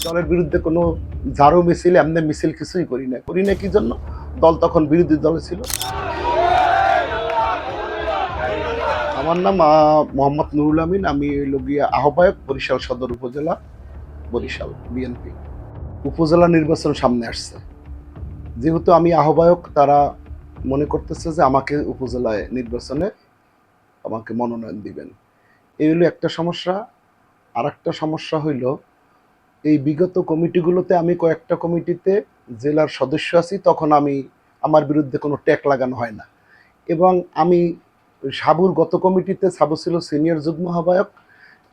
দলের বিরুদ্ধে কোনো ঝাড়ু মিছিল এমনি মিছিল কিছুই করি না কি জন্য দল তখন বিরোধী দলে ছিল। আমার নাম মোহাম্মদ নুরুল আমিন, আমি লগিয়া আহ্বায়ক বরিশাল সদর উপজেলা, বরিশাল বিএনপি। উপজেলা নির্বাচন সামনে আসছে, যেহেতু আমি আহ্বায়ক তারা মনে করতেছে যে আমাকে উপজেলায় নির্বাচনে আমাকে মনোনয়ন দিবেন। এই হলো একটা সমস্যা। আর একটা সমস্যা হইল, এই বিগত কমিটিগুলোতে আমি কয়েকটা কমিটিতে জেলার সদস্য আছি, তখন আমার বিরুদ্ধে কোনো ট্যাগ লাগানো হয় না। এবং আমি সাবুর গত কমিটিতে সাবু ছিল সিনিয়র যুগ্ম আহ্বায়ক,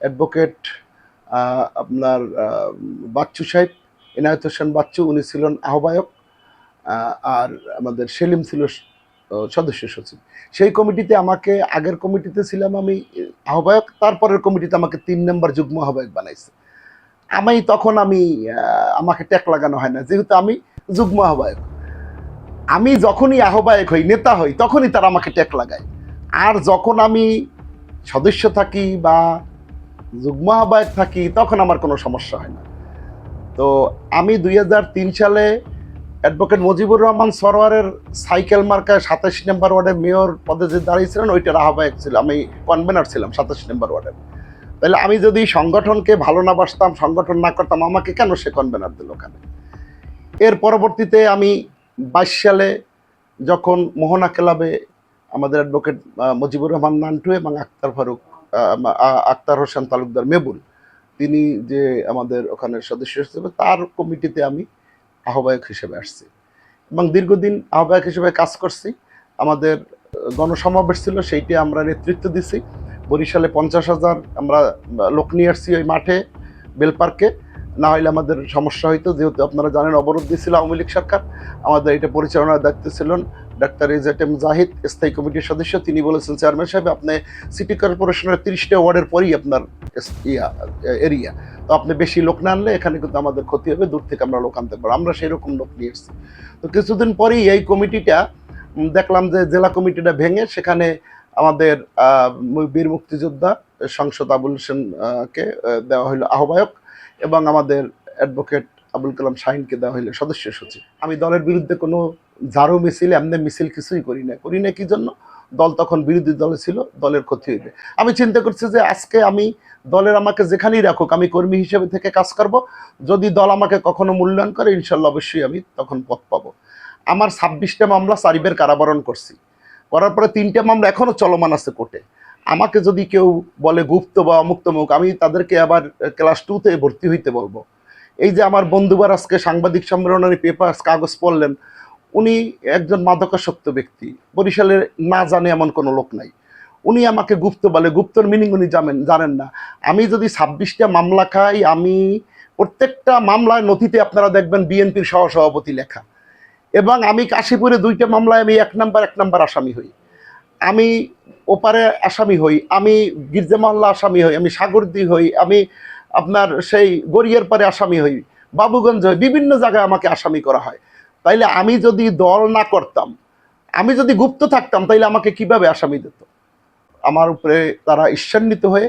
অ্যাডভোকেট আপনার বাচ্চু সাহেব, এনায়েত হোসেন বাচ্চু, উনি ছিলেন আহ্বায়ক, আর আমাদের সেলিম ছিল সদস্য সচিব। সেই কমিটিতে আমাকে, আগের কমিটিতে ছিলাম আমি আহ্বায়ক, তারপরের কমিটিতে আমাকে 3 নম্বর যুগ্ম আহ্বায়ক বানাইছে। আমাকে ট্যাগ লাগানো হয় না, যেহেতু আমি যুগ্ম আহ্বায়ক। আমি যখনই আহ্বায়ক হই, নেতা হই, তখনই তারা আমাকে ট্যাগ লাগায়। আর যখন আমি সদস্য থাকি বা যুগ্ম আহ্বায়ক থাকি, তখন আমার কোনো সমস্যা হয় না। তো আমি 2003 সালে অ্যাডভোকেট মুজিবুর রহমান সরোয়ারের সাইকেল মার্কায় 27 নম্বর ওয়ার্ডে মেয়র পদে যে দাঁড়িয়েছিলেন, ওইটার আহ্বায়ক ছিলাম, আমি কনভেনার ছিলাম 27 নম্বর ওয়ার্ডের। তাহলে আমি যদি সংগঠনকে ভালো না বাসতাম, সংগঠন না করতাম, আমাকে কেন সে কনভেনার দিল ওখানে? এর পরবর্তীতে আমি 22 সালে যখন মোহনা ক্লাবে আমাদের অ্যাডভোকেট মুজিবুর রহমান নান্টু এবং আক্তার হোসেন তালুকদার মেবুল, তিনি যে আমাদের ওখানে সদস্য হিসেবে, তার কমিটিতে আমি আহ্বায়ক হিসেবে আসছি এবং দীর্ঘদিন আহ্বায়ক হিসেবে কাজ করছি। আমাদের গণসমাবেশ ছিল, সেইটি আমরা নেতৃত্ব দিছি। বরিশালে 50,000 আমরা লোক নিয়ে আসছি ওই মাঠে, বেল পার্কে। না হইলে আমাদের সমস্যা হইতো, যেহেতু আপনারা জানেন অবরোধ দিয়েছিল আওয়ামী লীগ সরকার। আমাদের এটা পরিচালনার দায়িত্বে ছিলেন ডাক্তার এজেটেম জাহিদ, স্থায়ী কমিটির সদস্য। তিনি বলেছেন, চেয়ারম্যান সাহেব, আপনি সিটি কর্পোরেশনের 30টা ওয়ার্ডের পরই আপনার এরিয়া, তো আপনি বেশি লোক না আনলে এখানে কিন্তু আমাদের ক্ষতি হবে, দূর থেকে আমরা লোক আনতে পারবো। আমরা সেই রকম লোক নিয়ে এসেছি। তো কিছুদিন পরেই এই কমিটিটা দেখলাম যে জেলা কমিটিটা ভেঙে সেখানে আমাদের বীর মুক্তিযোদ্ধা সংসদ আবুল হোসেনকে দেওয়া হলো আহ্বায়ক এবং আমাদের অ্যাডভোকেট আবুল কালাম শাহিনকে দেওয়া হলো সদস্য সচিব। আমি দলের বিরুদ্ধে কোনো ঝাড়ু মিছিল এমনি মিছিল কিছুই করি না কি জন্য দল তখন বিরোধী দলে ছিল, দলের ক্ষতি হইবে। আমি চিন্তা করছি যে আজকে আমি দলের আমাকে যেখানেই রাখুক, আমি কর্মী হিসেবে থেকে কাজ করব। যদি দল আমাকে কখনো মূল্যায়ন করে, ইনশাল্লাহ অবশ্যই আমি তখন পথ পাবো। আমার 26টা মামলা 4 কারাবরণ করছি, করার পরে 3টে মামলা এখনো চলমান আছে কোর্টে। আমাকে যদি কেউ বলে গুপ্ত বা অমুক্তমুখ, আমি তাদেরকে আবার ক্লাস 2-তে ভর্তি হইতে বলবো। এই যে আমার বন্ধুবার আজকে সাংবাদিক সম্মেলনের পেপার কাগজ পড়লেন, উনি একজন মাদকাসক্ত ব্যক্তি, বরিশালের না জানে এমন কোনো লোক নাই। উনি আমাকে গুপ্ত বলে, গুপ্তর মিনিং উনি জানেন না। আমি যদি 26টা মামলা খাই, আমি প্রত্যেকটা মামলায় নথিতে আপনারা দেখবেন বিএনপির সহসভাপতি লেখা। এবং আমি কাশীপুরে 2টা মামলায় আমি 1 নাম্বার আসামি হই, আমি ওপারে আসামি হই, আমি গির্জা মহল্লা আসামি হই, আমি সাগরদি হই, আমি আপনার সেই গড়িয়ার পারে আসামি হই, বাবুগঞ্জ হই, বিভিন্ন জায়গায় আমাকে আসামি করা হয়। তাইলে আমি যদি দল না করতাম, আমি যদি গুপ্ত থাকতাম, তাইলে আমাকে কিভাবে আসামি দিত? আমার উপরে তারা ঈর্ষান্বিত হয়ে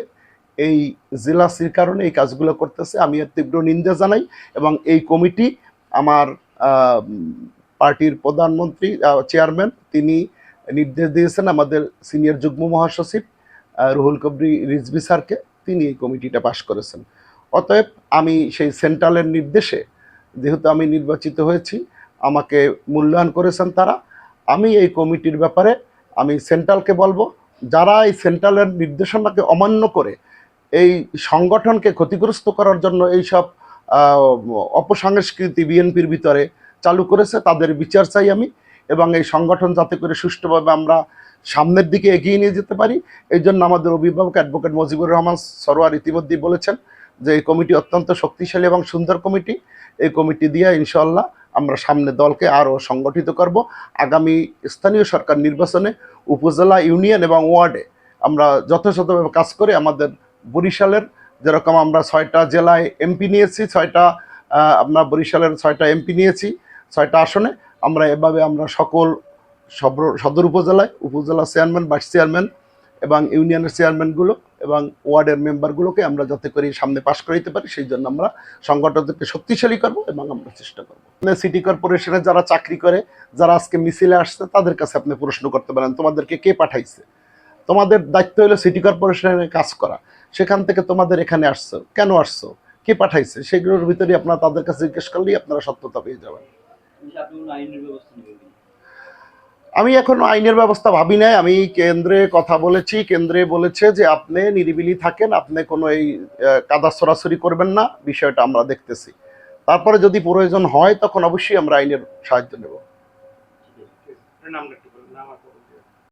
এই জেলাসির কারণে এই কাজগুলো করতেছে। আমি এর তীব্র নিন্দা জানাই এবং এই কমিটি, আমার পার্টির প্রধানমন্ত্রী চেয়ারম্যান, তিনি নির্দেশ দিয়েছেন আমাদের সিনিয়র যুগ্ম মহাসচিব রুহুল কবরি রিজভী স্যারকে, তিনি এই কমিটিটা পাশ করেছেন। অতএব আমি সেই সেন্ট্রালের নির্দেশে, যেহেতু আমি নির্বাচিত হয়েছি, আমাকে মূল্যায়ন করেছেন তারা, আমি এই কমিটির ব্যাপারে আমি সেন্ট্রালকে বলবো, যারা এই সেন্ট্রালের নির্দেশনাকে অমান্য করে এই সংগঠনকে ক্ষতিগ্রস্ত করার জন্য এইসব অপসংস্কৃতি বিএনপির ভিতরে চালু করেছে, তাদের বিচার চাই আমি। এবং এই সংগঠন যাতে করে সুষ্ঠুভাবে আমরা সামনের দিকে এগিয়ে নিয়ে যেতে পারি, এই জন্য আমাদের অভিভাবক অ্যাডভোকেট মুজিবুর রহমান সরোয়ার ইতিমধ্যেই বলেছেন যে এই কমিটি অত্যন্ত শক্তিশালী এবং সুন্দর কমিটি। এই কমিটি দিয়ে ইনশাল্লাহ আমরা সামনে দলকে আরও সংগঠিত করব। আগামী স্থানীয় সরকার নির্বাচনে উপজেলা, ইউনিয়ন এবং ওয়ার্ডে আমরা যথাযথভাবে কাজ করে আমাদের বরিশালের, যেরকম আমরা 6টা জেলায় এমপি নিয়েছি, আমরা বরিশালের 6টা এমপি নিয়েছি 6টা আসনে, আমরা এভাবে আমরা সকল সদর উপজেলায় উপজেলা চেয়ারম্যান, ভাইস চেয়ারম্যান এবং ইউনিয়নের চেয়ারম্যানগুলো এবং ওয়ার্ডের মেম্বারগুলোকে আমরা যাতে করে সামনে পাশ করে দিতে পারি, সেই জন্য আমরা সংগঠনকে শক্তিশালী করব এবং আমরা চেষ্টা করব। সিটি কর্পোরেশনে যারা চাকরি করে, যারা আজকে মিছিলে আসছে, তাদের কাছে আপনি প্রশ্ন করতে পারেন তোমাদেরকে কে পাঠাইছে। তোমাদের দায়িত্ব হলো সিটি কর্পোরেশনে কাজ করা, সেখান থেকে তোমাদের এখানে আসছো, কেন আসছো, কে পাঠাইছে, সেগুলোর ভিতরে আপনারা তাদের কাছে জিজ্ঞেস করলেই আপনারা সত্যতা পেয়ে যাবেন। আমি এখন আইনের ব্যবস্থা ভাবি নাই। আমি কেন্দ্রে কথা বলেছি, কেন্দ্রে বলেছে যে আপনি নিরিবিলি থাকেন, আপনি কোনো এই কাদা ছড়াছড়ি করবেন না, বিষয়টা আমরা দেখতেছি। তারপরে যদি প্রয়োজন হয় তখন অবশ্যই আমরা আইনের সাহায্য নেব।